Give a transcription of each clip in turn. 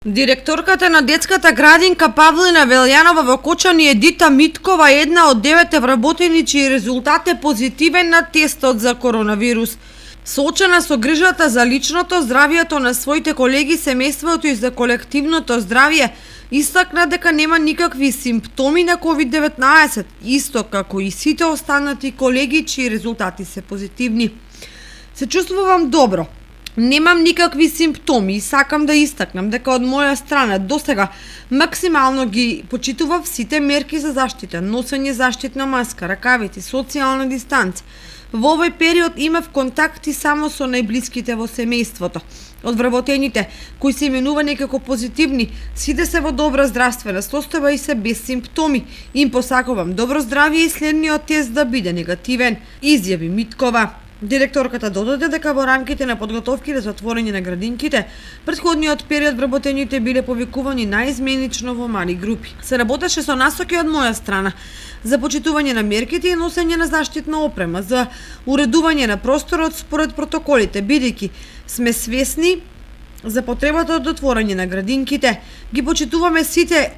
Директорката на детската градинка Павлина Велјанова во Кочани Едита Миткова е една од 9 вработени чиј резултат е позитивен на тестот за коронавирус. Соочена со грижата за личното здравјето на своите колеги, семејството и за колективното здравје, истакна дека нема никакви симптоми на COVID-19, исто како и сите останати колеги чии резултати се позитивни. Се чувствувам добро. Немам никакви симптоми и сакам да истакнам дека од моја страна досега максимално ги почитував сите мерки за заштита, носење заштитна маска, ракавици, социјална дистанца. Во овој период имав контакти само со најблиските во семејството. Од вработените, кои се именувани како позитивни, сите се во добра здравствена состојба и се без симптоми. Им посакувам добро здравје и следниот тест да биде негативен, изјави Миткова. Директорката додаде дека во рамките на подготовките за отворање на градинките, претходниот период вработените биле повикувани наизменично во мали групи. Се работеше со насоки од моја страна за почитување на мерките и носење на заштитна опрема, за уредување на просторот според протоколите, бидејќи сме свесни за потребата од отворање на градинките. Ги почитуваме сите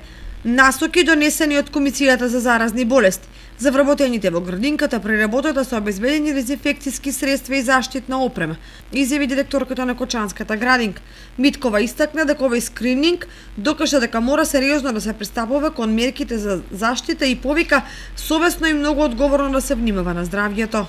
насоки донесени од Комисијата за заразни болести. За вработените во градинката при работата се обезбедени дезинфекцијски средства и заштитна опрема, изјави директорката на Кочанската градинка. Миткова истакна дека овој скрининг докажа дека мора сериозно да се пристапува кон мерките за заштита и повика совесно и многу одговорно да се внимава на здравјето.